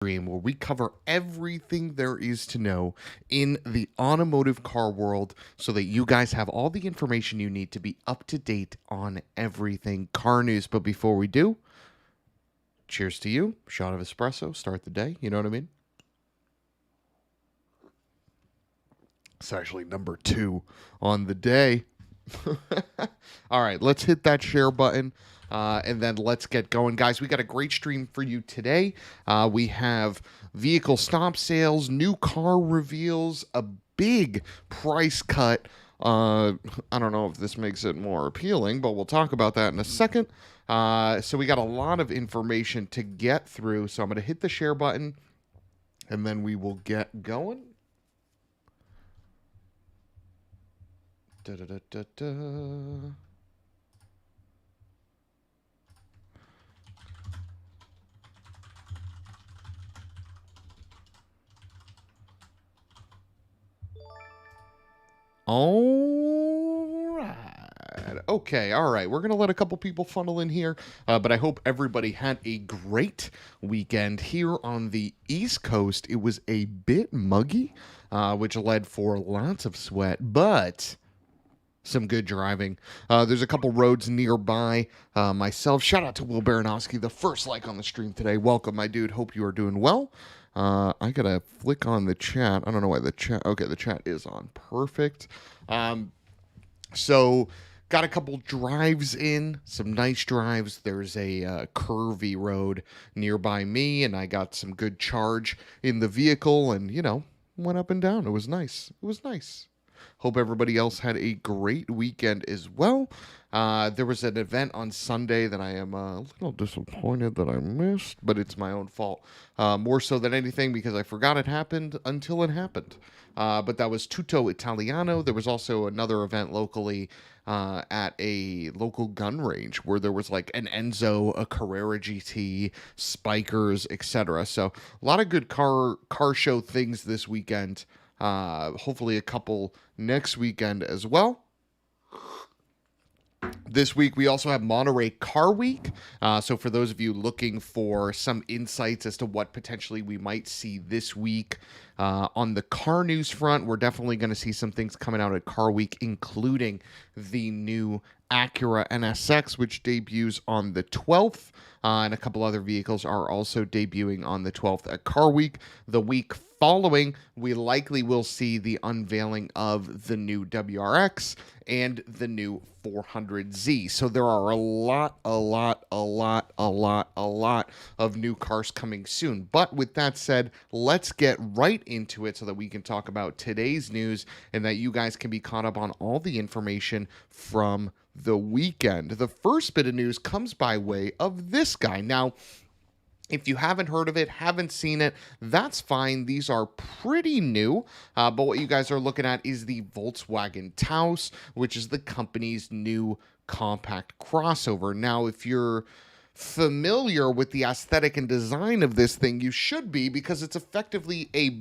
Where we cover everything there is to know in the automotive car world so that you guys have all the information you need to be up to date on everything car news. But before we do, cheers to you. Shot of espresso, start the day. You know what I mean? It's actually number 2 on the day. All right, let's hit that share button. And then let's get going. Guys, we got a great stream for you today. We have vehicle stop sales, new car reveals, a big price cut. I don't know if this makes it more appealing, but we'll talk about that in a second. So we got a lot of information to get through. So I'm going to hit the share button, and then we will get going. Da-da-da-da-da. All right. Okay. All right. We're going to let a couple people funnel in here, but I hope everybody had a great weekend here on the East Coast. It was a bit muggy, which led for lots of sweat, but some good driving. There's a couple roads nearby myself. Shout out to Will Baranowski, the first like on the stream today. Welcome, my dude. Hope you are doing well. I gotta flick on the chat. I don't know why the chat. Okay, the chat is on. Perfect. So got a couple drives in, some nice drives. There's a curvy road nearby me, and I got some good charge in the vehicle, and went up and down. It was nice. It was nice. Hope everybody else had a great weekend as well. There was an event on Sunday that I am a little disappointed that I missed, but it's my own fault. More so than anything because I forgot it happened until it happened. But that was Tutto Italiano. There was also another event locally at a local gun range where there was like an Enzo, a Carrera GT, Spikers, etc. So a lot of good car show things this weekend. Hopefully a couple next weekend as well. This week, we also have Monterey Car Week. So for those of you looking for some insights as to what potentially we might see this week on the car news front, we're definitely going to see some things coming out at Car Week, including the new Acura NSX, which debuts on the 12th. And a couple other vehicles are also debuting on the 12th at Car Week. The week following, we likely will see the unveiling of the new WRX and the new 400Z. So there are a lot of new cars coming soon. But with that said, let's get right into it so that we can talk about today's news and that you guys can be caught up on all the information from the weekend. The first bit of news comes by way of this guy. Now, if you haven't heard of it, haven't seen it, that's fine. These are pretty new. But what you guys are looking at is the Volkswagen Taos, which is the company's new compact crossover. Now, if you're familiar with the aesthetic and design of this thing, you should be, because it's effectively a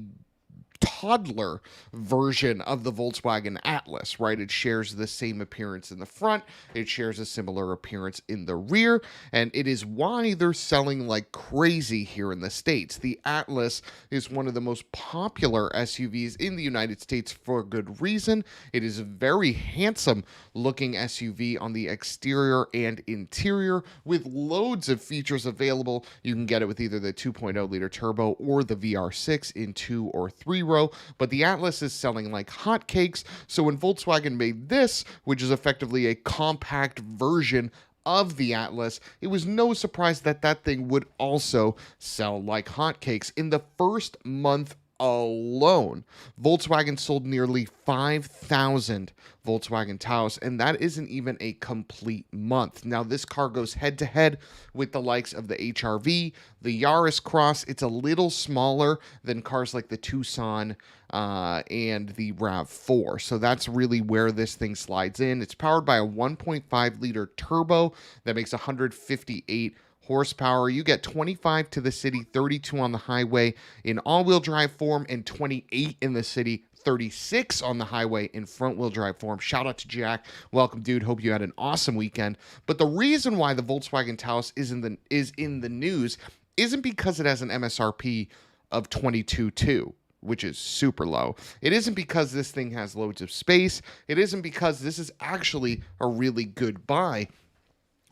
toddler version of the Volkswagen Atlas, right? It shares the same appearance in the front. It shares a similar appearance in the rear, and it is why they're selling like crazy here in the States. The Atlas is one of the most popular SUVs in the United States for good reason. It is a very handsome looking SUV on the exterior and interior with loads of features available. You can get it with either the 2.0 liter turbo or the VR6 in 2 or 3 row, but the Atlas is selling like hotcakes. So when Volkswagen made this, which is effectively a compact version of the Atlas, it was no surprise that that thing would also sell like hotcakes. In the first month alone, Volkswagen sold nearly 5,000 Volkswagen Taos, and that isn't even a complete month. Now, this car goes head-to-head with the likes of the HR-V, the Yaris Cross. It's a little smaller than cars like the Tucson and the RAV4, so that's really where this thing slides in. It's powered by a 1.5-liter turbo that makes 158 horsepower. You get 25 to the city, 32 on the highway in all-wheel drive form, and 28 in the city, 36 on the highway in front-wheel drive form. Shout out to Jack. Welcome, dude. Hope you had an awesome weekend. But the reason why the Volkswagen Taos is in the news isn't because it has an MSRP of 22.2, which is super low. It isn't because this thing has loads of space. It isn't because this is actually a really good buy.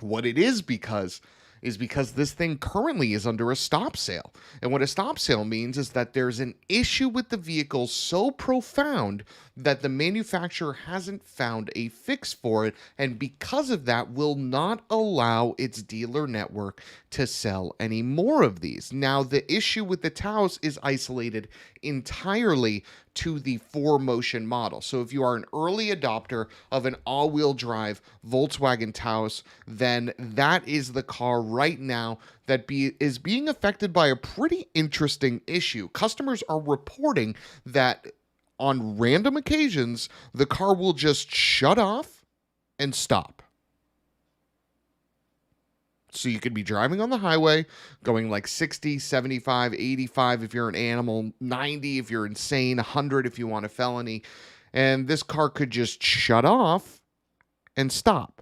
What it is because this thing currently is under a stop sale. And what a stop sale means is that there's an issue with the vehicle so profound that the manufacturer hasn't found a fix for it, and because of that will not allow its dealer network to sell any more of these. Now, the issue with the Taos is isolated entirely to the 4Motion model. So if you are an early adopter of an all-wheel drive Volkswagen Taos, then that is the car right now that is being affected by a pretty interesting issue. Customers are reporting that on random occasions, the car will just shut off and stop. So you could be driving on the highway, going like 60, 75, 85 if you're an animal, 90 if you're insane, 100 if you want a felony, and this car could just shut off and stop.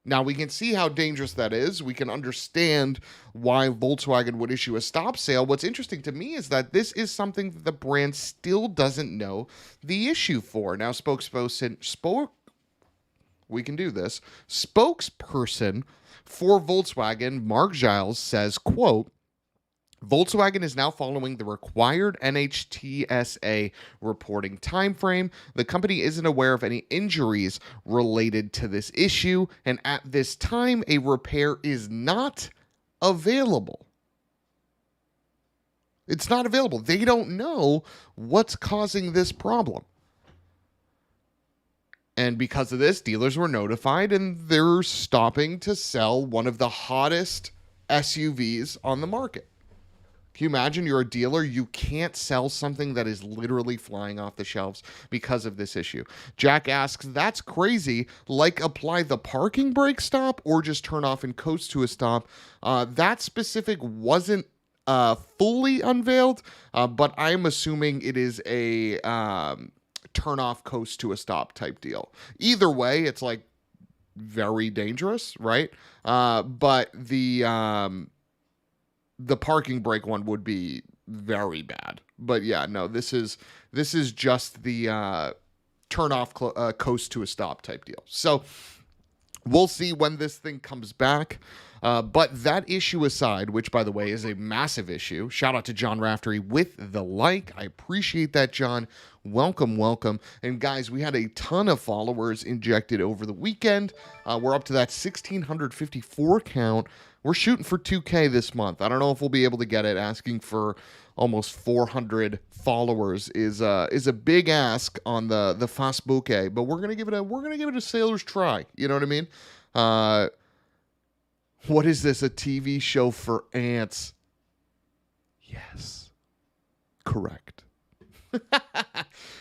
Now, we can see how dangerous that is. We can understand why Volkswagen would issue a stop sale. What's interesting to me is that this is something that the brand still doesn't know the issue for. Now, spokesperson for Volkswagen, Mark Giles, says, quote, Volkswagen is now following the required NHTSA reporting timeframe. The company isn't aware of any injuries related to this issue, and at this time, a repair is not available. It's not available. They don't know what's causing this problem. And because of this, dealers were notified, and they're stopping to sell one of the hottest SUVs on the market. Can you imagine you're a dealer? You can't sell something that is literally flying off the shelves because of this issue. Jack asks, that's crazy. Like apply the parking brake stop or just turn off and coast to a stop. That specific wasn't fully unveiled, but I'm assuming it is a turn off coast to a stop type deal. Either way, it's like very dangerous, right? But the parking brake one would be very bad. But yeah, no, this is just the turn off coast to a stop type deal. So we'll see when this thing comes back. But that issue aside, which by the way is a massive issue, shout out to John Raftery with the like. I appreciate that, John. Welcome, welcome. And guys, we had a ton of followers injected over the weekend. We're up to that 1,654 count. We're shooting for 2K this month. I don't know if we'll be able to get it. Asking for almost 400 followers is a big ask on the Facebook, but we're gonna give it a sailor's try. You know what I mean? What is this? A TV show for ants? Yes, correct.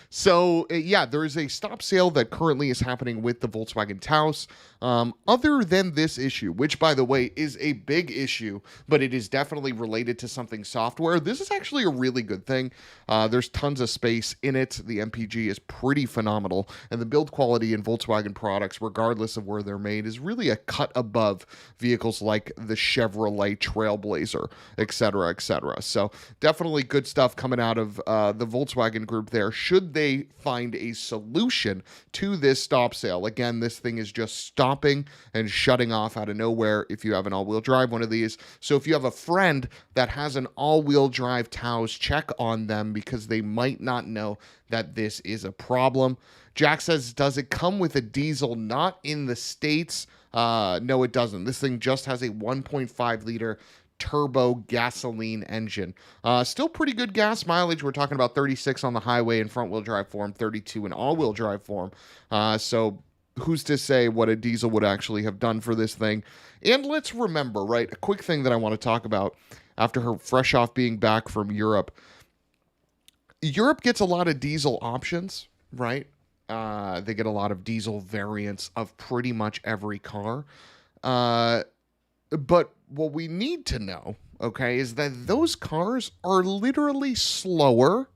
So, yeah, there is a stop sale that currently is happening with the Volkswagen Taos. Other than this issue, which, by the way, is a big issue, but it is definitely related to something software, this is actually a really good thing. There's tons of space in it. The MPG is pretty phenomenal, and the build quality in Volkswagen products, regardless of where they're made, is really a cut above vehicles like the Chevrolet Trailblazer, etc., etc. So, definitely good stuff coming out of the Volkswagen group there. Should they find a solution to this stop sale? Again, this thing is just stopping and shutting off out of nowhere if you have an all-wheel drive one of these. So if you have a friend that has an all-wheel drive Taos, check on them because they might not know that this is a problem. Jack says, does it come with a diesel? Not in the States. No, it doesn't. This thing just has a 1.5 liter turbo gasoline engine. Still pretty good gas mileage. We're talking about 36 on the highway in front-wheel drive form, 32 in all-wheel drive form. So who's to say what a diesel would actually have done for this thing? And let's remember, right, a quick thing that I want to talk about after her fresh off being back from Europe. Europe gets a lot of diesel options, right? They get a lot of diesel variants of pretty much every car. But what we need to know, okay, is that those cars are literally slower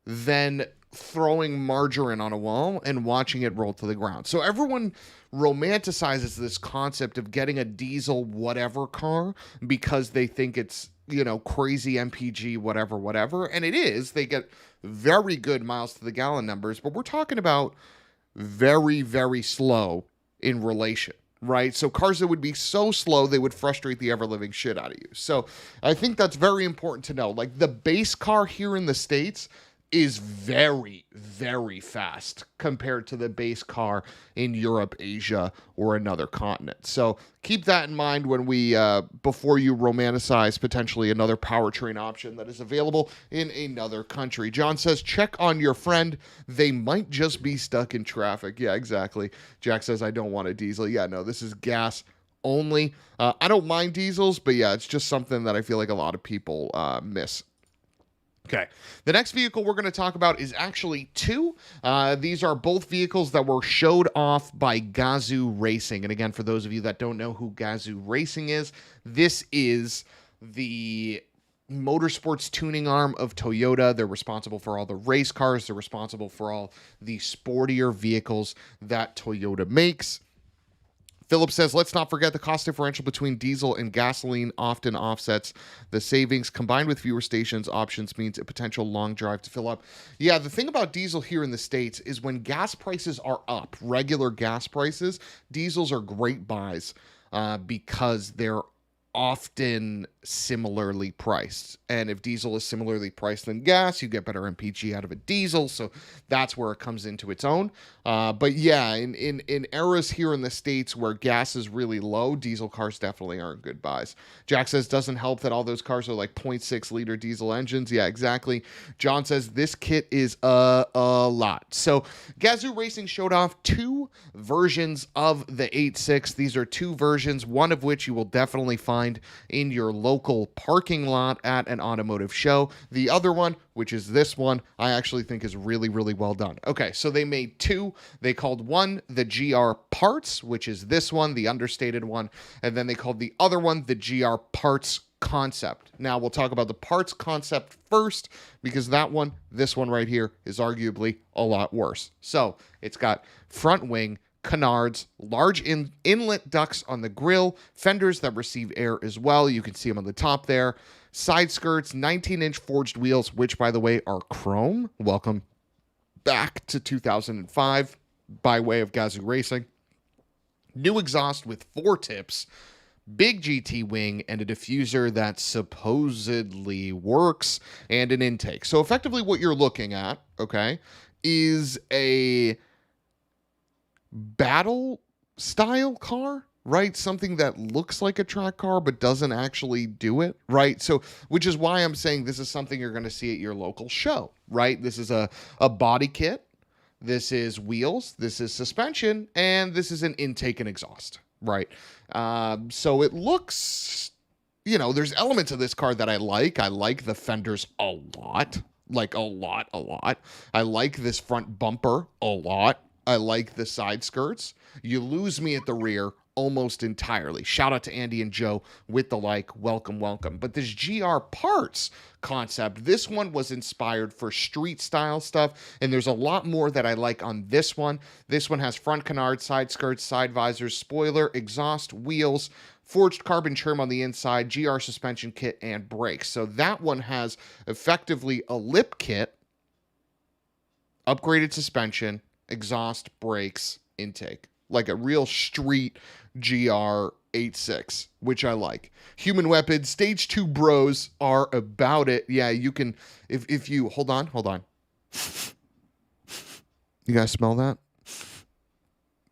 than throwing margarine on a wall and watching it roll to the ground. So everyone romanticizes this concept of getting a diesel whatever car because they think it's, crazy MPG, whatever. And it is. They get very good miles to the gallon numbers, but we're talking about very, very slow in relation, right? So cars that would be so slow, they would frustrate the ever-living shit out of you. So I think that's very important to know. Like, the base car here in the States is very, very fast compared to the base car in Europe, Asia, or another continent. So keep that in mind when before you romanticize potentially another powertrain option that is available in another country. John says, check on your friend. They might just be stuck in traffic. Yeah, exactly. Jack says, I don't want a diesel. Yeah, no, this is gas only. I don't mind diesels, but yeah, it's just something that I feel like a lot of people miss. Okay, the next vehicle we're going to talk about is actually two. These are both vehicles that were showed off by Gazoo Racing. And again, for those of you that don't know who Gazoo Racing is, this is the motorsports tuning arm of Toyota. They're responsible for all the race cars. They're responsible for all the sportier vehicles that Toyota makes. Philip says, let's not forget the cost differential between diesel and gasoline often offsets the savings. Combined with fewer stations options means a potential long drive to fill up. Yeah, the thing about diesel here in the States is when gas prices are up, regular gas prices, diesels are great buys because they're often similarly priced. And if diesel is similarly priced than gas, you get better MPG out of a diesel. So that's where it comes into its own. But yeah, in eras here in the States where gas is really low, diesel cars definitely aren't good buys. Jack says, doesn't help that all those cars are like 0.6 liter diesel engines. Yeah, exactly. John says, this kit is a lot. So Gazoo Racing showed off two versions of the 8.6. These are two versions, one of which you will definitely find in your local parking lot at an automotive show. The other one, which is this one, I actually think is really, really well done. Okay, so they made two. They called one the GR Parts, which is this one, the understated one, and then they called the other one the GR Parts Concept. Now, we'll talk about the Parts Concept first, because this one right here, is arguably a lot worse. So, it's got front wing, canards, large inlet ducts on the grille, fenders that receive air as well. You can see them on the top there. Side skirts, 19-inch forged wheels, which, by the way, are chrome. Welcome back to 2005 by way of Gazoo Racing. New exhaust with 4 tips, big GT wing, and a diffuser that supposedly works, and an intake. So effectively what you're looking at, okay, is a battle style car, right? Something that looks like a track car but doesn't actually do it, right? So, which is why I'm saying this is something you're going to see at your local show, right? This is a body kit, this is wheels, this is suspension, and this is an intake and exhaust, right? So it looks, there's elements of this car that I like. I like the fenders a lot, like a lot. I like this front bumper a lot. I like the side skirts. You lose me at the rear almost entirely. Shout out to Andy and Joe with the like. Welcome. But this GR Parts concept, this one was inspired for street style stuff, and there's a lot more that I like on this one. This one has front canard, side skirts, side visors, spoiler, exhaust, wheels, forged carbon trim on the inside, GR suspension kit, and brakes. So that one has effectively a lip kit, upgraded suspension, exhaust, brakes, intake. Like a real street GR 8.6, which I like. Human Weapon, Stage 2 bros are about it. Yeah, you can, if you, hold on. You guys smell that?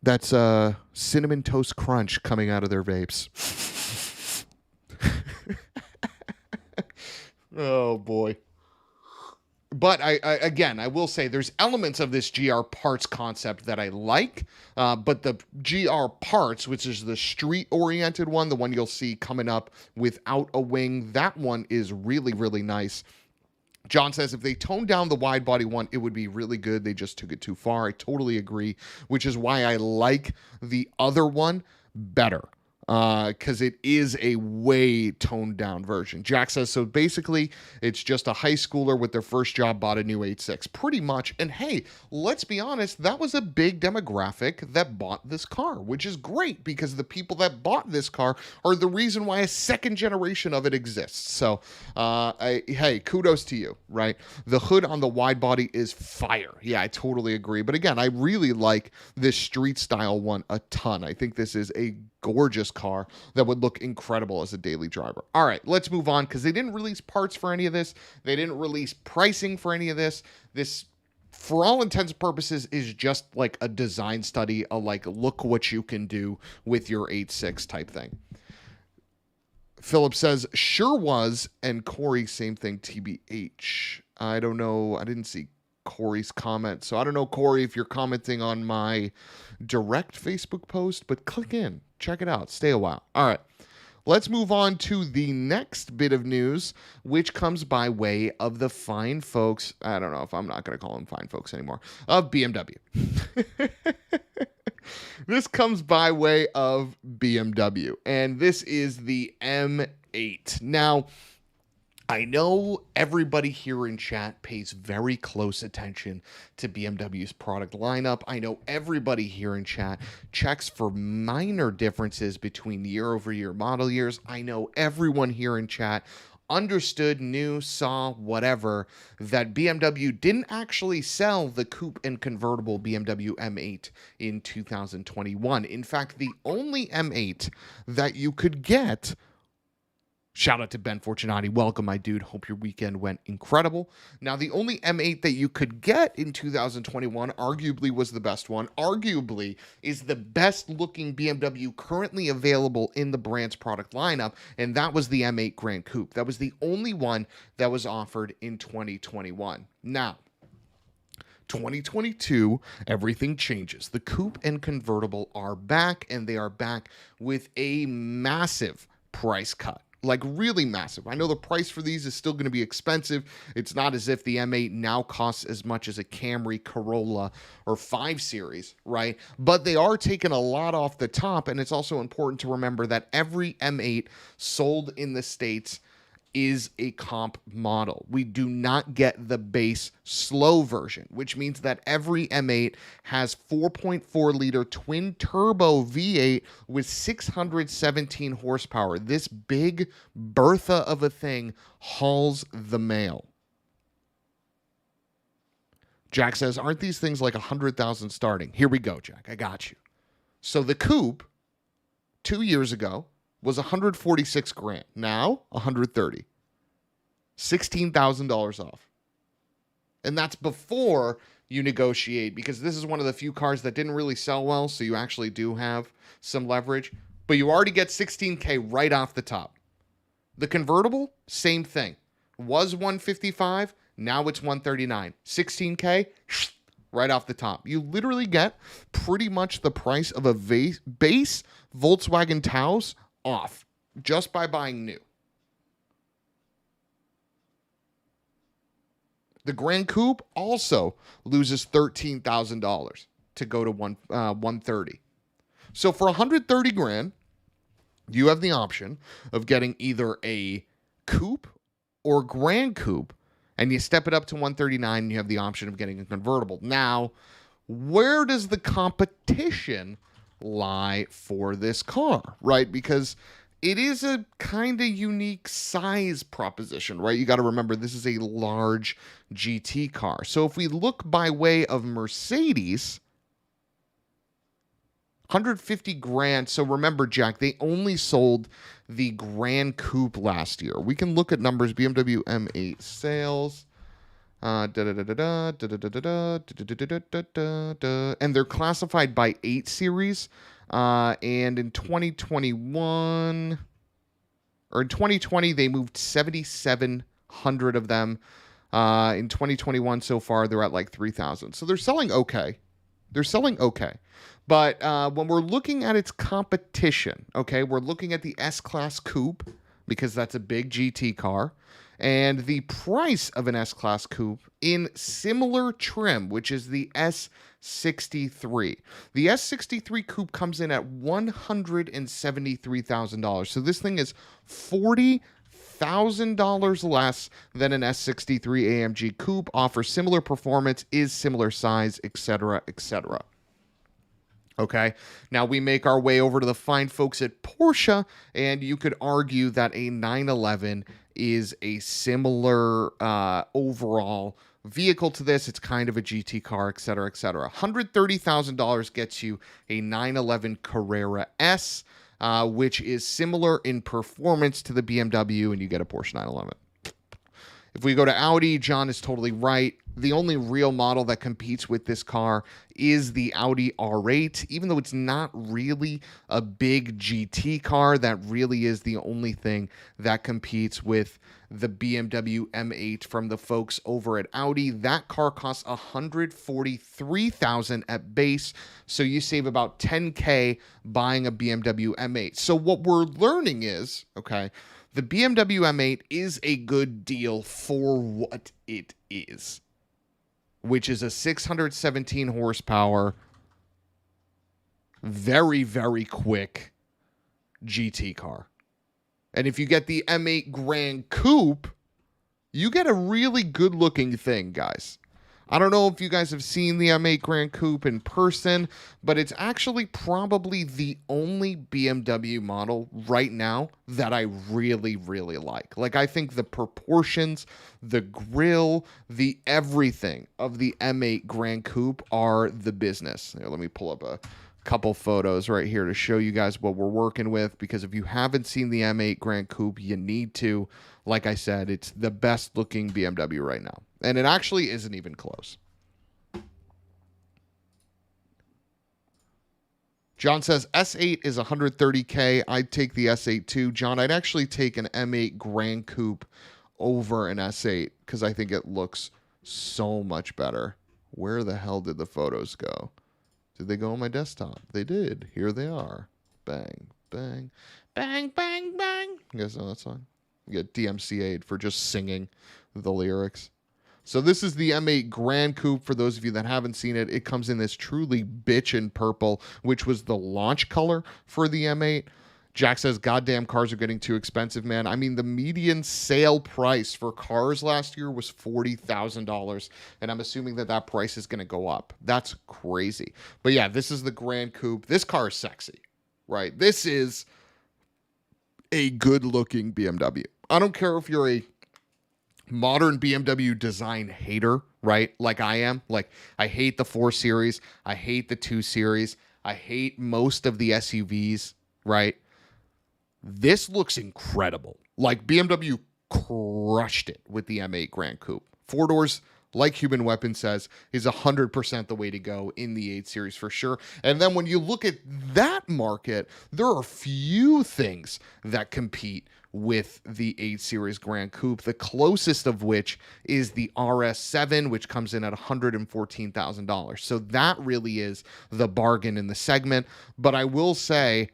That's Cinnamon Toast Crunch coming out of their vapes. Oh, boy. But I will say there's elements of this GR Parts concept that I like, but the GR Parts, which is the street-oriented one, the one you'll see coming up without a wing, that one is really, really nice. John says if they toned down the wide body one, it would be really good. They just took it too far. I totally agree, which is why I like the other one better. because it is a way toned down version. Jack says, so basically it's just a high schooler with their first job bought a new 8.6, pretty much. And hey, let's be honest, that was a big demographic that bought this car, which is great because the people that bought this car are the reason why a second generation of it exists. So hey, kudos to you, right? The hood on the wide body is fire. Yeah, I totally agree. But again, I really like this street style one a ton. I think this is a gorgeous car that would look incredible as a daily driver. All right, let's move on because they didn't release parts for any of this. They didn't release pricing for any of this. This, for all intents and purposes, is just like a design study, a like, look what you can do with your 8.6 type thing. Philip says, sure was, and Corey, same thing, TBH. I don't know. I didn't see Corey's comment. So I don't know, Corey, if you're commenting on my direct Facebook post, but click in, check it out, stay a while. All right, let's move on to the next bit of news, which comes by way of the fine folks. I don't know if I'm not going to call them fine folks anymore, of BMW. This comes by way of BMW, and this is the M8. Now, I know everybody here in chat pays very close attention to BMW's product lineup. I know everybody here in chat checks for minor differences between year-over-year model years. I know everyone here in chat understood, knew, saw, whatever, that BMW didn't actually sell the coupe and convertible BMW M8 in 2021. In fact, the only M8 that you could get, shout out to Ben Fortunati. Welcome, my dude. Hope your weekend went incredible. Now, the only M8 that you could get in 2021 arguably was the best one, arguably is the best looking BMW currently available in the brand's product lineup, and that was the M8 Grand Coupe. That was the only one that was offered in 2021. Now, 2022, everything changes. The coupe and convertible are back, and they are back with a massive price cut. Like really massive. I know the price for these is still going to be expensive. It's not as if the M8 now costs as much as a Camry, Corolla, or 5 Series, right? But they are taking a lot off the top, and it's also important to remember that every M8 sold in the States is a comp model. We do not get the base slow version, which means that every M8 has 4.4 liter twin turbo V8 with 617 horsepower. This big Bertha of a thing hauls the mail. Jack says, aren't these things like 100,000 starting? Here we go, Jack. I got you. So the coupe 2 years ago was 146 grand. Now, 130. $16,000 off. And that's before you negotiate, because this is one of the few cars that didn't really sell well, so you actually do have some leverage. But you already get $16K right off the top. The convertible, same thing. Was 155, now it's 139. $16K, right off the top. You literally get pretty much the price of a base Volkswagen Taos off just by buying new. The Grand Coupe also loses $13,000 to go to 130. So for 130 grand, you have the option of getting either a coupe or Grand Coupe, and you step it up to 139 and you have the option of getting a convertible. Now, where does the competition lie for this car, right? Because it is a kind of unique size proposition, right? You got to remember, this is a large GT car. So if we look by way of Mercedes, 150 grand. So remember, Jack, they only sold the Grand Coupe last year. We can look at numbers. BMW M8 sales. And they're classified by 8 Series. And in 2021, or in 2020, they moved 7,700 of them. In 2021 so far, they're at like 3,000. So they're selling okay. But when we're looking at its competition, okay, we're looking at the S-Class Coupe, because that's a big GT car. And the price of an S-Class coupe in similar trim, which is the S63. The S63 coupe comes in at $173,000. So this thing is $40,000 less than an S63 AMG coupe, offers similar performance, is similar size, etc., etc. Okay, now we make our way over to the fine folks at Porsche, and you could argue that a 911 is a similar overall vehicle to this. It's kind of a GT car, et cetera, et cetera. $130,000 gets you a 911 Carrera S, which is similar in performance to the BMW, and you get a Porsche 911. If we go to Audi, John is totally right. The only real model that competes with this car is the Audi R8, even though it's not really a big GT car. That really is the only thing that competes with the BMW M8 from the folks over at Audi. That car costs $143,000 at base, so you save about $10K buying a BMW M8. So what we're learning is, okay, the BMW M8 is a good deal for what it is, which is a 617 horsepower, very, very quick GT car. And if you get the M8 Grand Coupe, you get a really good-looking thing, guys. I don't know if you guys have seen the M8 Grand Coupe in person, but it's actually probably the only BMW model right now that I really, really like. Like, I think the proportions, the grille, the everything of the M8 Grand Coupe are the business. Here, let me pull up a couple photos right here to show you guys what we're working with, because if you haven't seen the M8 Grand Coupe, you need to. Like I said, it's the best looking BMW right now, and it actually isn't even close. John says S8 is $130K. I'd take the S8 too. John, I'd actually take an M8 Grand Coupe over an S8 because I think it looks so much better. Where the hell did the photos go? Did they go on my desktop? They did. Here they are. Bang, bang, bang, bang, bang. You guys know that song? You get DMCA'd for just singing the lyrics. So this is the M8 Grand Coupe. For those of you that haven't seen it, it comes in this truly bitchin' purple, which was the launch color for the M8. Jack says, goddamn, cars are getting too expensive, man. I mean, the median sale price for cars last year was $40,000, and I'm assuming that that price is going to go up. That's crazy. But yeah, this is the Grand Coupe. This car is sexy, right? This is a good-looking BMW. I don't care if you're a modern BMW design hater, right? Like I am. Like, I hate the 4 Series. I hate the 2 Series. I hate most of the SUVs, right? This looks incredible. Like, BMW crushed it with the M8 Grand Coupe. 4 doors, like Human Weapon says, is 100% the way to go in the 8 Series for sure. And then when you look at that market, there are few things that compete with the 8 Series Grand Coupe, the closest of which is the RS7, which comes in at $114,000. So that really is the bargain in the segment. But I will say,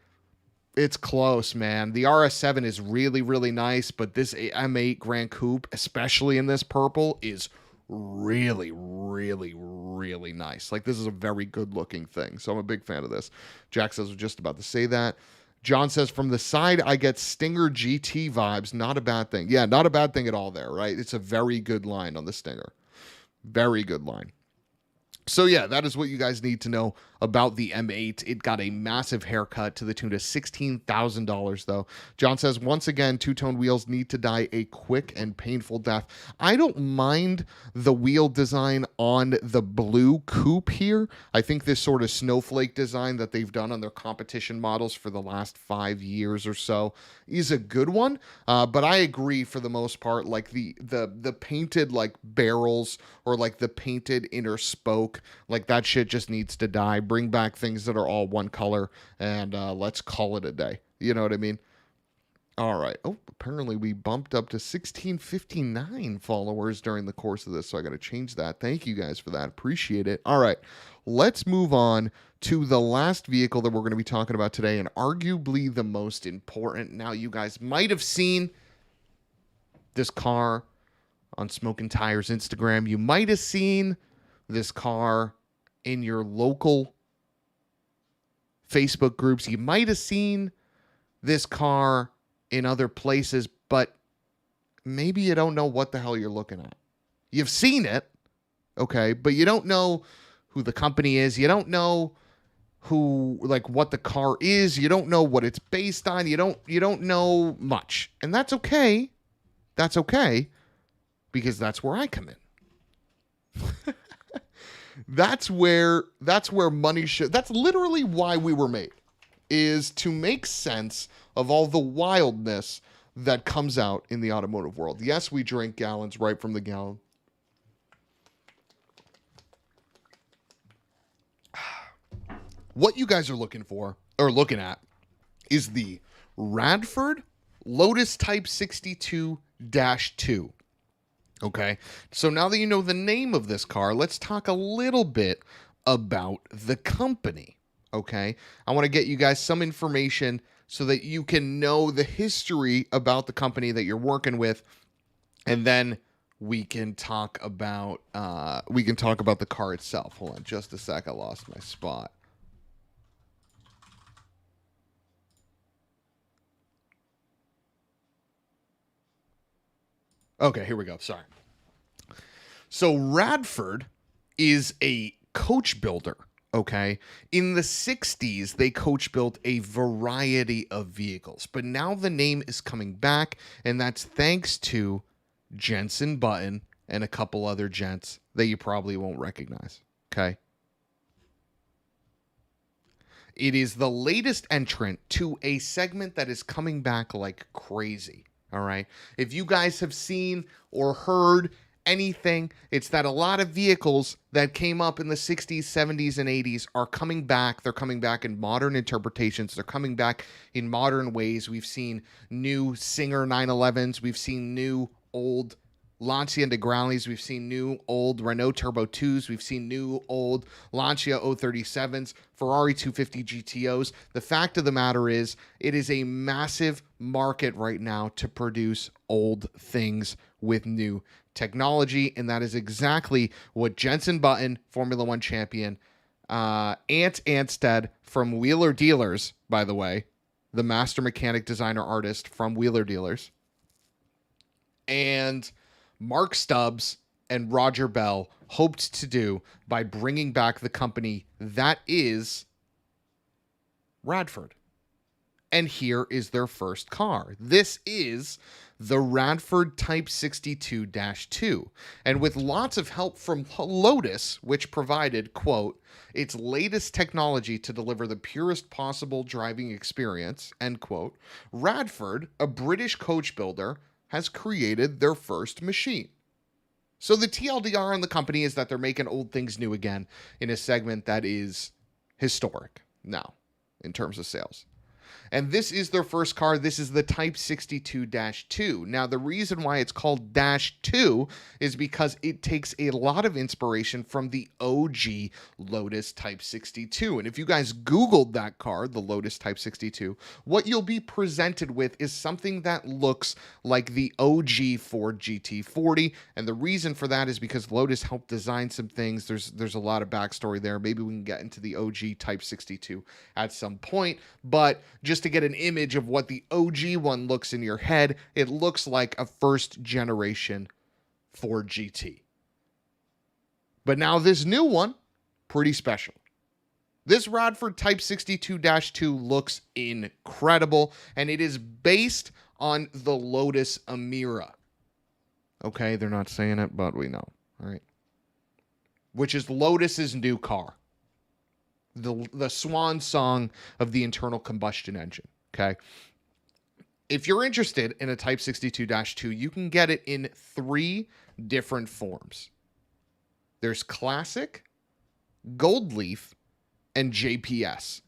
it's close, man. The RS7 is really, really nice, but this M8 Grand Coupe, especially in this purple, is really, really, really nice. Like, this is a very good-looking thing, so I'm a big fan of this. Jack says, I was just about to say that. John says, from the side, I get Stinger GT vibes. Not a bad thing. Yeah, not a bad thing at all there, right? It's a very good line on the Stinger. Very good line. So yeah, that is what you guys need to know about the M8. It got a massive haircut to the tune of $16,000 though. John says, once again, two-tone wheels need to die a quick and painful death. I don't mind the wheel design on the blue coupe here. I think this sort of snowflake design that they've done on their competition models for the last 5 years or so is a good one. But I agree for the most part, like the painted like barrels or like the painted inner spoke, like that shit just needs to die. Bring back things that are all one color and let's call it a day. You know what I mean? All right. Oh, apparently we bumped up to 1659 followers during the course of this, so I got to change that. Thank you guys for that. Appreciate it. All right. Let's move on to the last vehicle that we're going to be talking about today, and arguably the most important. Now, you guys might have seen this car on Smoking Tires Instagram. You might have seen this car in your local Facebook groups. You might have seen this car in other places, but maybe you don't know what the hell you're looking at. You've seen it, okay, but you don't know who the company is. You don't know what the car is. You don't know what it's based on. You don't know much. And that's okay. That's okay, because that's where I come in. That's where MoneyShift, that's literally why we were made, is to make sense of all the wildness that comes out in the automotive world. Yes, we drink gallons right from the gallon. What you guys are looking at is the Radford Lotus Type 62-2. Okay, so now that you know the name of this car, let's talk a little bit about the company. Okay, I want to get you guys some information so that you can know the history about the company that you're working with, and then we can talk about the car itself. Hold on just a sec, I lost my spot. Okay, here we go. Sorry. So Radford is a coach builder, okay? In the 60s, they coach built a variety of vehicles, but now the name is coming back, and that's thanks to Jensen Button and a couple other gents that you probably won't recognize, okay? It is the latest entrant to a segment that is coming back like crazy. All right. If you guys have seen or heard anything, it's that a lot of vehicles that came up in the 60s, 70s, and 80s are coming back. They're coming back in modern interpretations. They're coming back in modern ways. We've seen new Singer 911s. We've seen new old Lancia Integrales. We've seen new old Renault Turbo 2s. We've seen new old Lancia 037s, Ferrari 250 GTOs. The fact of the matter is, it is a massive market right now to produce old things with new technology, and that is exactly what Jensen Button, Formula One champion, Ant Anstead from Wheeler Dealers, by the way, the master mechanic designer artist from Wheeler Dealers, and Mark Stubbs and Roger Bell hoped to do by bringing back the company that is Radford. And here is their first car. This is the Radford Type 62-2. And with lots of help from Lotus, which provided, quote, its latest technology to deliver the purest possible driving experience, end quote, Radford, a British coach builder, has created their first machine. So the TLDR on the company is that they're making old things new again in a segment that is historic now in terms of sales. And this is their first car. This is the Type 62-2. Now, the reason why it's called Dash 2 is because it takes a lot of inspiration from the OG Lotus Type 62. And if you guys Googled that car, the Lotus Type 62, what you'll be presented with is something that looks like the OG Ford GT40. And the reason for that is because Lotus helped design some things. There's a lot of backstory there. Maybe we can get into the OG Type 62 at some point. But just to get an image of what the OG one looks in your head, it looks like a first generation Ford GT. But now this new one, pretty special. This Radford Type 62-2 looks incredible, and it is based on the Lotus Emira. Okay, they're not saying it, but we know. All right. Which is Lotus's new car. The swan song of the internal combustion engine, okay? If you're interested in a Type 62-2, you can get it in 3 different forms. There's Classic, Gold Leaf, and JPS.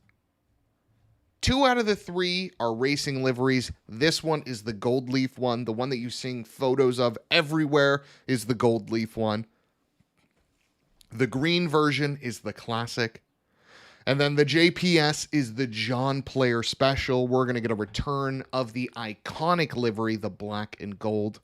2 out of the 3 are racing liveries. This one is the Gold Leaf one. The one that you're seeing photos of everywhere is the Gold Leaf one. The green version is the Classic. And then the JPS is the John Player Special. We're going to get a return of the iconic livery, the black and gold.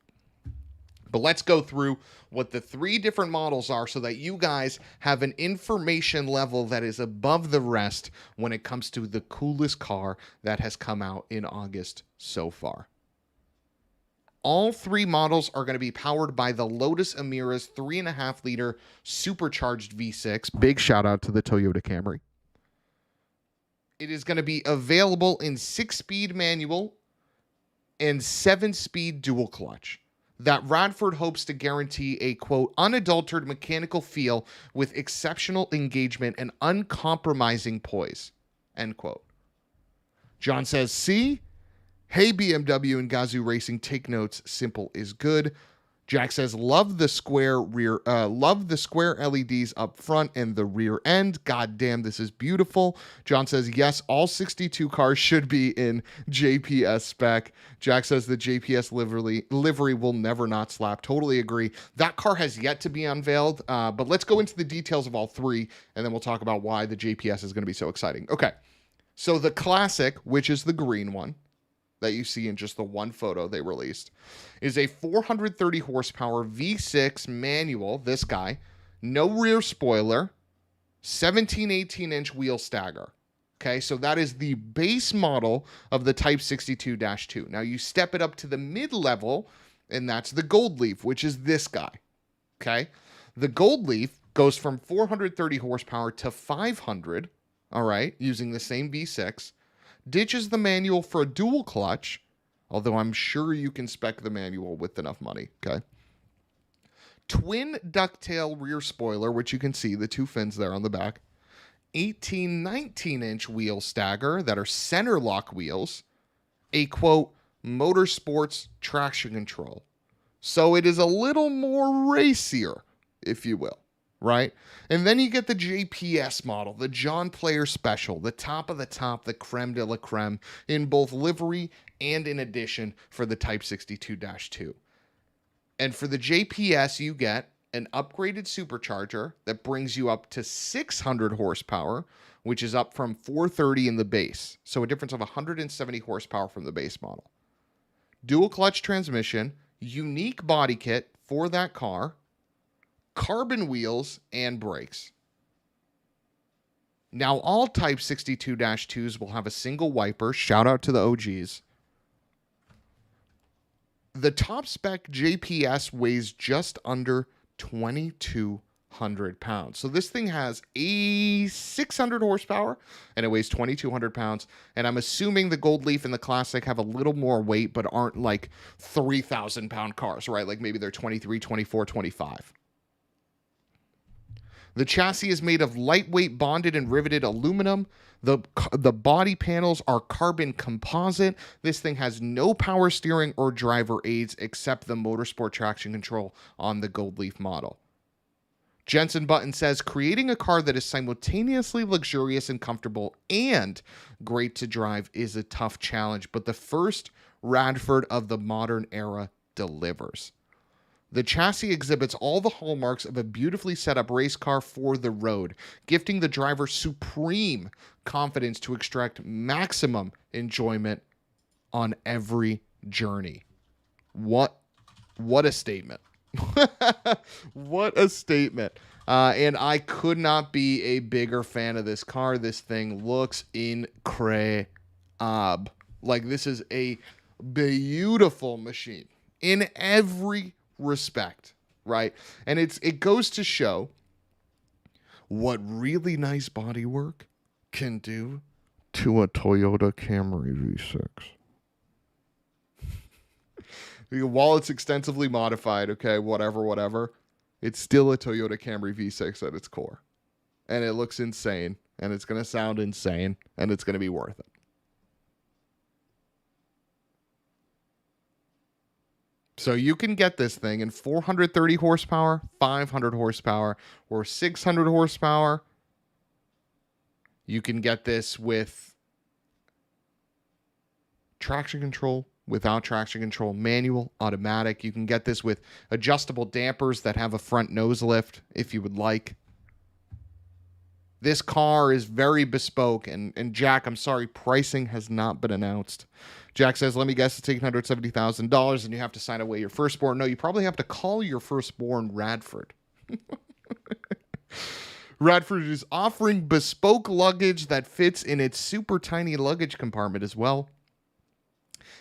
But let's go through what the three different models are so that you guys have an information level that is above the rest when it comes to the coolest car that has come out in August so far. All three models are going to be powered by the Lotus Emira's 3.5-liter supercharged V6. Big shout out to the Toyota Camry. It is going to be available in 6-speed manual and 7-speed dual clutch. That Radford hopes to guarantee a, quote, unadulterated mechanical feel with exceptional engagement and uncompromising poise, end quote. John says, see? Hey, BMW and Gazoo Racing, take notes. Simple is good. Jack says, love the square LEDs up front and the rear end. God damn, this is beautiful. John says, yes, all 62 cars should be in JPS spec. Jack says the JPS livery will never not slap. Totally agree. That car has yet to be unveiled, but let's go into the details of all three, and then we'll talk about why the JPS is going to be so exciting. Okay, so the Classic, which is the green one, that you see in just the one photo they released, is a 430 horsepower V6 manual, this guy, no rear spoiler, 18-inch wheel stagger. Okay, so that is the base model of the Type 62-2. Now you step it up to the mid-level, and that's the Gold Leaf, which is this guy. Okay, the Gold Leaf goes from 430 horsepower to 500, all right, using the same V6, ditches the manual for a dual clutch, although I'm sure you can spec the manual with enough money, okay? Twin ducktail rear spoiler, which you can see the two fins there on the back. 19-inch wheel stagger that are center lock wheels. A, quote, motorsports traction control. So it is a little more racier, if you will. Right? And then you get the JPS model, the John Player Special, the top of the top, the creme de la creme, in both livery and in addition for the Type 62-2. And for the JPS, you get an upgraded supercharger that brings you up to 600 horsepower, which is up from 430 in the base. So a difference of 170 horsepower from the base model. Dual clutch transmission, unique body kit for that car, carbon wheels, and brakes. Now, all Type 62-2s will have a single wiper. Shout out to the OGs. The top spec JPS weighs just under 2,200 pounds. So this thing has a 600 horsepower, and it weighs 2,200 pounds. And I'm assuming the Gold Leaf and the Classic have a little more weight, but aren't like 3,000-pound cars, right? Like maybe they're 23, 24, 25. The chassis is made of lightweight bonded and riveted aluminum. The body panels are carbon composite. This thing has no power steering or driver aids except the motorsport traction control on the Gold Leaf model. Jensen Button says, creating a car that is simultaneously luxurious and comfortable and great to drive is a tough challenge, but the first Radford of the modern era delivers. The chassis exhibits all the hallmarks of a beautifully set up race car for the road, gifting the driver supreme confidence to extract maximum enjoyment on every journey. What a statement. What a statement. And I could not be a bigger fan of this car. This thing looks incredible. Like, this is a beautiful machine in every respect, right? And it goes to show what really nice bodywork can do to a Toyota Camry V6. While it's extensively modified, okay, whatever, it's still a Toyota Camry V6 at its core. And it looks insane, and it's going to sound insane, and it's going to be worth it. So you can get this thing in 430 horsepower, 500 horsepower, or 600 horsepower. You can get this with traction control, without traction control, manual, automatic. You can get this with adjustable dampers that have a front nose lift if you would like. This car is very bespoke. And Jack, I'm sorry, pricing has not been announced. Jack says, let me guess, it's $870,000 and you have to sign away your firstborn. No, you probably have to call your firstborn Radford. Radford is offering bespoke luggage that fits in its super tiny luggage compartment as well.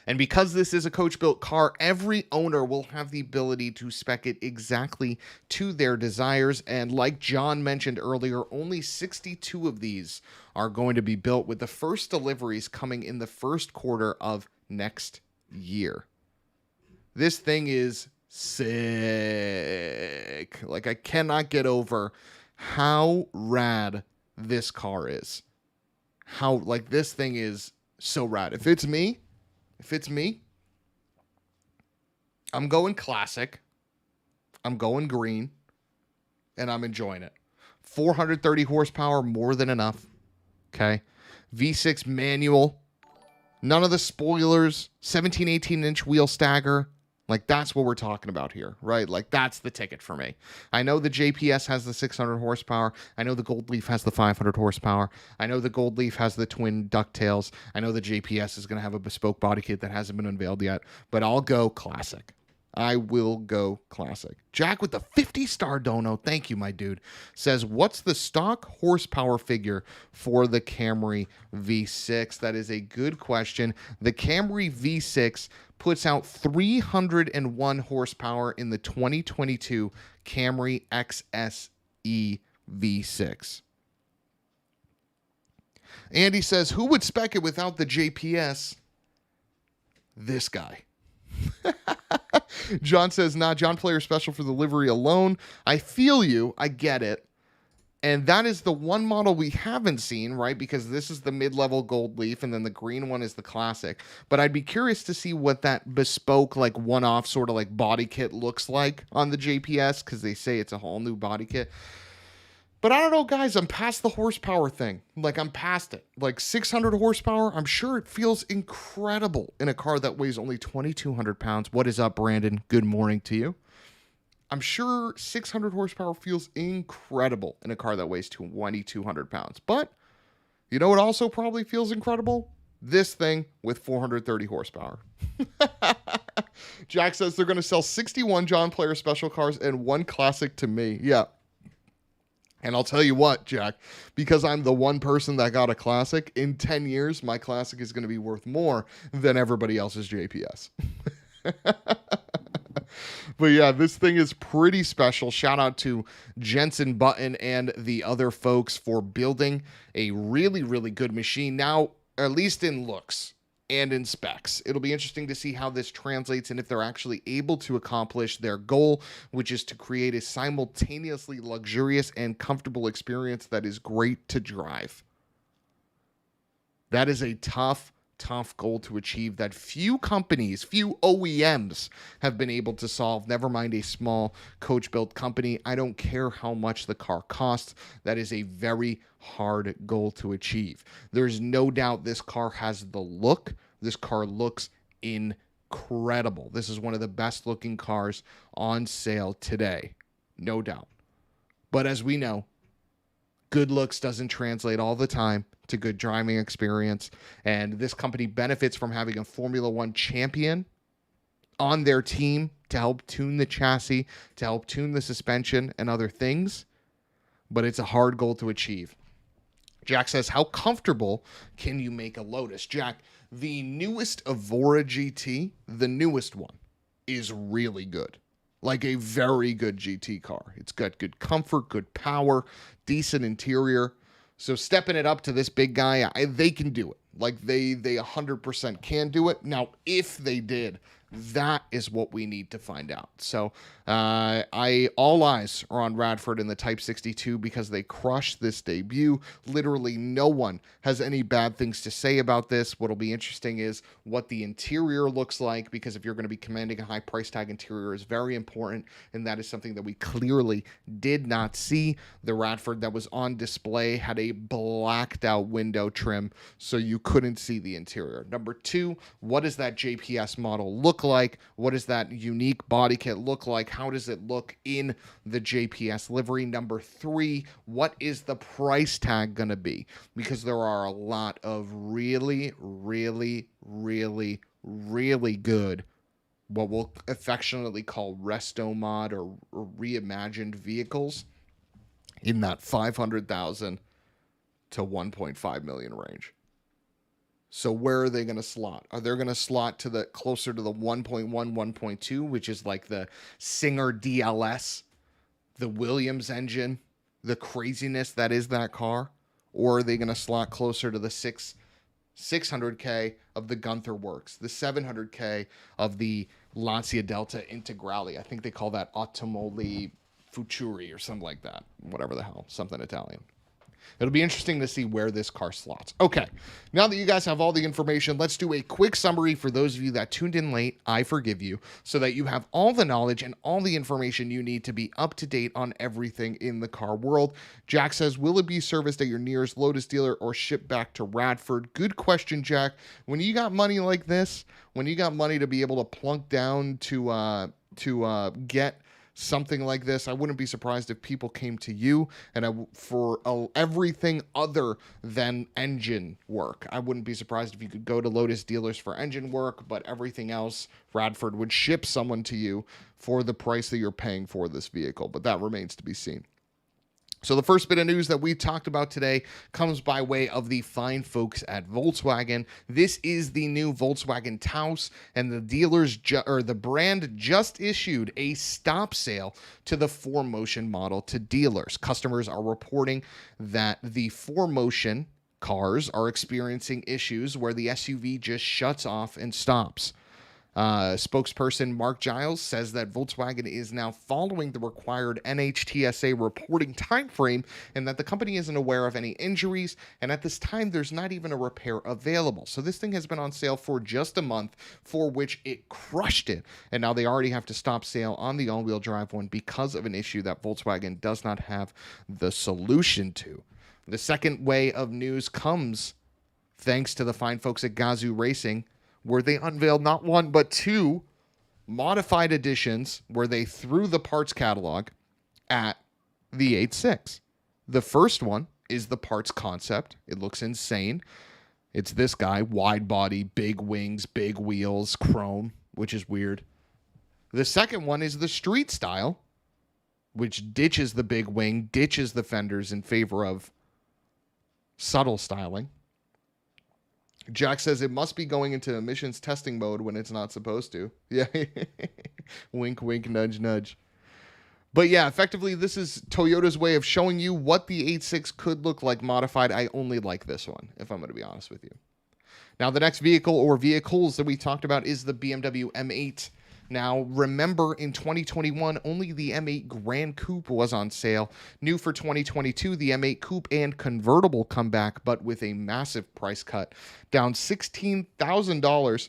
And because this is a coach-built car, every owner will have the ability to spec it exactly to their desires. And like John mentioned earlier, only 62 of these are going to be built, with the first deliveries coming in the first quarter of next year. This thing is sick. Like, I cannot get over how rad this car is. This thing is so rad. If it's me, I'm going classic, I'm going green, and I'm enjoying it. 430 horsepower, more than enough. Okay. V6 manual, none of the spoilers, 17, 18-inch wheel stagger. Like, that's what we're talking about here, right? Like, that's the ticket for me. I know the JPS has the 600 horsepower. I know the Gold Leaf has the 500 horsepower. I know the Gold Leaf has the twin ducktails. I know the JPS is going to have a bespoke body kit that hasn't been unveiled yet, but I'll go classic. I will go classic. Jack with the 50-star dono, thank you, my dude, says, what's the stock horsepower figure for the Camry V6? That is a good question. The Camry V6 puts out 301 horsepower in the 2022 Camry XSE V6. Andy says, who would spec it without the JPS? This guy. John says, nah, John Player special for the livery alone. I feel you. I get it. And that is the one model we haven't seen, right? Because this is the mid-level Gold Leaf, and then the green one is the classic. But I'd be curious to see what that bespoke, like, one-off sort of like body kit looks like on the JPS, because they say it's a whole new body kit. But I don't know, guys. I'm past the horsepower thing. Like, I'm past it. Like, 600 horsepower, I'm sure it feels incredible in a car that weighs only 2,200 pounds. What is up, Brandon? Good morning to you. I'm sure 600 horsepower feels incredible in a car that weighs 2,200 pounds. But you know what also probably feels incredible? This thing with 430 horsepower. Jack says they're going to sell 61 John Player special cars and one classic to me. Yeah. And I'll tell you what, Jack, because I'm the one person that got a classic, in 10 years, my classic is going to be worth more than everybody else's JPS. But yeah, this thing is pretty special. Shout out to Jensen Button and the other folks for building a really, really good machine. Now, at least in looks and in specs. It'll be interesting to see how this translates and if they're actually able to accomplish their goal, which is to create a simultaneously luxurious and comfortable experience that is great to drive. That is a tough goal to achieve that few companies, few OEMs have been able to solve, never mind a small coach-built company. I don't care how much the car costs. That is a very hard goal to achieve. There's no doubt this car has the look. This car looks incredible. This is one of the best looking cars on sale today. No doubt. But as we know, good looks doesn't translate all the time to good driving experience. And this company benefits from having a Formula One champion on their team to help tune the chassis, to help tune the suspension and other things. But it's a hard goal to achieve. Jack says, how comfortable can you make a Lotus? Jack, the newest Evora GT, the newest one, is really good. Like a very good GT car. It's got good comfort, good power, decent interior. So stepping it up to this big guy, they can do it. Like they 100% can do it. Now, if they did, that is what we need to find out. So all eyes are on Radford in the Type 62 because they crushed this debut. Literally no one has any bad things to say about this. What'll be interesting is what the interior looks like, because if you're going to be commanding a high price tag, interior is very important, and that is something that we clearly did not see. The Radford that was on display had a blacked out window trim, so you couldn't see the interior. Number two, what does that JPS model look look like? What does that unique body kit look like? How does it look in the JPS livery? Number 3, what is the price tag going to be? Because there are a lot of really, really, really, really good, what we'll affectionately call resto mod or reimagined vehicles in that 500,000 to 1.5 million range. So where are they going to slot? Are they going to slot to the closer to the 1.1, 1.2, which is like the Singer DLS, the Williams engine, the craziness that is that car? Or are they going to slot closer to the 600K of the Gunther Works, the 700K of the Lancia Delta Integrale? I think they call that Automoli Futuri or something like that. Whatever the hell, something Italian. It'll be interesting to see where this car slots. Okay, now that you guys have all the information, let's do a quick summary for those of you that tuned in late. I forgive you, so that you have all the knowledge and all the information you need to be up to date on everything in the car world. Jack says, will it be serviced at your nearest Lotus dealer or shipped back to Radford? Good question, Jack. When you got money like this, when you got money to be able to plunk down to get something like this, I wouldn't be surprised if people came to you and for everything other than engine work. I wouldn't be surprised if you could go to Lotus dealers for engine work, but everything else, Radford would ship someone to you for the price that you're paying for this vehicle, but that remains to be seen. So the first bit of news that we talked about today comes by way of the fine folks at Volkswagen. This is the new Volkswagen Taos, and the the brand just issued a stop sale to the 4Motion model to dealers. Customers are reporting that the 4Motion cars are experiencing issues where the SUV just shuts off and stops. Spokesperson Mark Giles says that Volkswagen is now following the required NHTSA reporting timeframe and that the company isn't aware of any injuries, and at this time there's not even a repair available. So this thing has been on sale for just a month, for which it crushed it, and now they already have to stop sale on the all-wheel drive one because of an issue that Volkswagen does not have the solution to. The second way of news comes thanks to the fine folks at Gazoo Racing, where they unveiled not one but 2 modified editions where they threw the parts catalog at the 8.6. The first one is the parts concept. It looks insane. It's this guy, wide body, big wings, big wheels, chrome, which is weird. The second one is the street style, which ditches the big wing, ditches the fenders in favor of subtle styling. Jack says it must be going into emissions testing mode when it's not supposed to. Yeah. Wink, wink, nudge, nudge. But yeah, effectively, this is Toyota's way of showing you what the 8.6 could look like modified. I only like this one, if I'm going to be honest with you. Now, the next vehicle or vehicles that we talked about is the BMW M8. Now, remember, in 2021, only the M8 Grand Coupe was on sale. New for 2022, the M8 Coupe and convertible come back, but with a massive price cut, down $16,000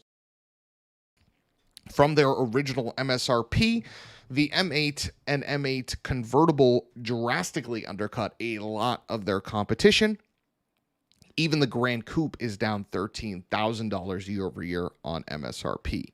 from their original MSRP. The M8 and M8 convertible drastically undercut a lot of their competition. Even the Grand Coupe is down $13,000 year over year on MSRP.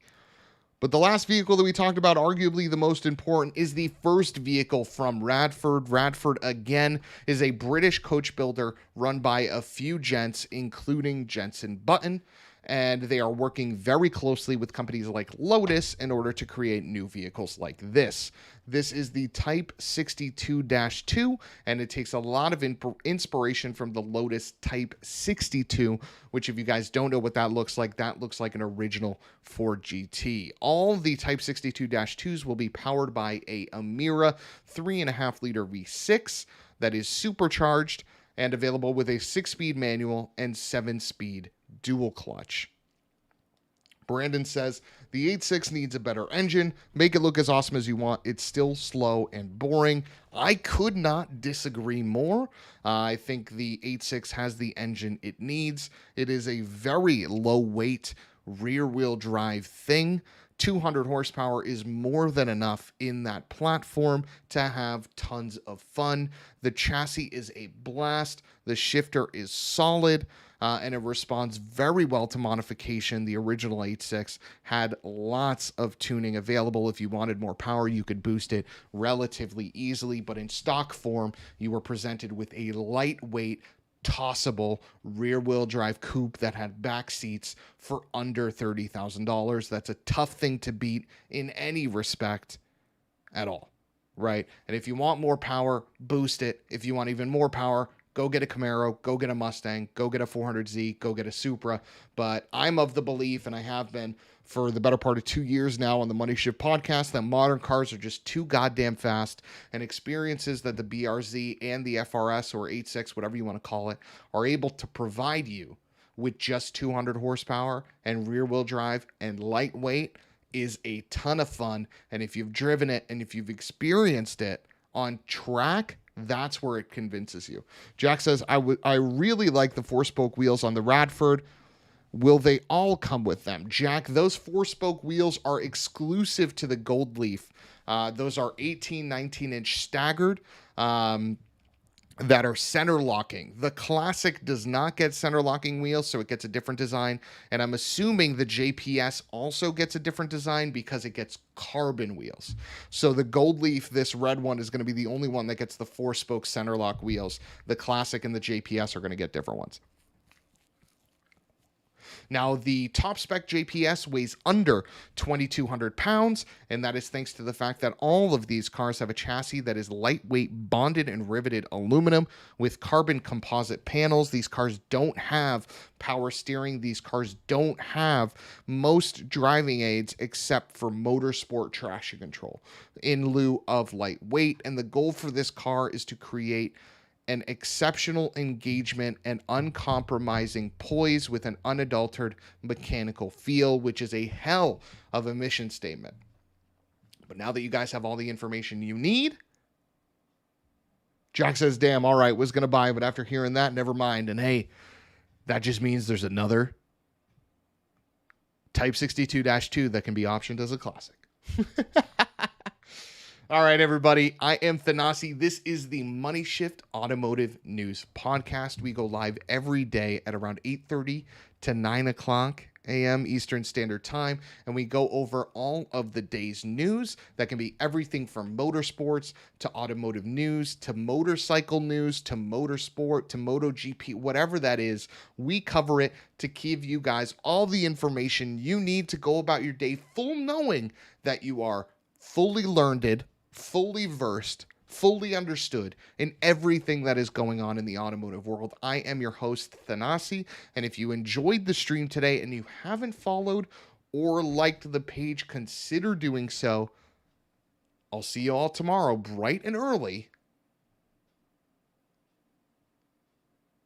But the last vehicle that we talked about, arguably the most important, is the first vehicle from Radford. Radford, again, is a British coach builder run by a few gents, including Jensen Button. And they are working very closely with companies like Lotus in order to create new vehicles like this. This is the Type 62-2, and it takes a lot of inspiration from the Lotus Type 62, which, if you guys don't know what that looks like an original Ford GT. All the Type 62-2s will be powered by a Amira 3.5-liter V6 that is supercharged and available with a 6-speed manual and 7-speed dual clutch. Brandon says the 8.6 needs a better engine. Make it look as awesome as you want. It's still slow and boring. I could not disagree more. I think the 8.6 has the engine it needs. It is a very low weight rear wheel drive thing. 200 horsepower is more than enough in that platform to have tons of fun. The chassis is a blast. The shifter is solid. and it responds very well to modification. The original 8.6 had lots of tuning available. If you wanted more power, you could boost it relatively easily, but in stock form, you were presented with a lightweight, tossable rear-wheel drive coupe that had back seats for under $30,000. That's a tough thing to beat in any respect at all, right? And if you want more power, boost it. If you want even more power, go get a Camaro, go get a Mustang, go get a 400Z, go get a Supra. But I'm of the belief, and I have been for the better part of 2 years now on the MoneyShift podcast, that modern cars are just too goddamn fast, and experiences that the BRZ and the FRS or 8.6, whatever you want to call it, are able to provide you with just 200 horsepower and rear-wheel drive and lightweight is a ton of fun. And if you've driven it and if you've experienced it on track, that's where it convinces you. Jack says, I really like the 4-spoke wheels on the Radford. Will they all come with them? Jack, those 4-spoke wheels are exclusive to the Gold Leaf. Those are 18, 19-inch staggered that are center locking. The Classic does not get center locking wheels, so it gets a different design. And I'm assuming the JPS also gets a different design because it gets carbon wheels. So the Gold Leaf, this red one, is going to be the only one that gets the 4-spoke center lock wheels. The Classic and the JPS are going to get different ones. Now, the top spec JPS weighs under 2,200 pounds, and that is thanks to the fact that all of these cars have a chassis that is lightweight, bonded and riveted aluminum with carbon composite panels. These cars don't have power steering. These cars don't have most driving aids except for motorsport traction control in lieu of lightweight. And the goal for this car is to create an exceptional engagement and uncompromising poise with an unadulterated mechanical feel, which is a hell of a mission statement. But now that you guys have all the information you need, Jack says, damn, all right, was going to buy, but after hearing that, never mind. And hey, that just means there's another Type 62-2 that can be optioned as a Classic. All right, everybody. I am Thanasi. This is the MoneyShift Automotive News Podcast. We go live every day at around 8:30 to 9 o'clock a.m. Eastern Standard Time, and we go over all of the day's news. That can be everything from motorsports to automotive news to motorcycle news to motorsport to MotoGP, whatever that is. We cover it to give you guys all the information you need to go about your day full knowing that you are fully learned, fully versed, fully understood in everything that is going on in the automotive world. I am your host, Thanasi, and if you enjoyed the stream today and you haven't followed or liked the page, consider doing so. I'll see you all tomorrow, bright and early,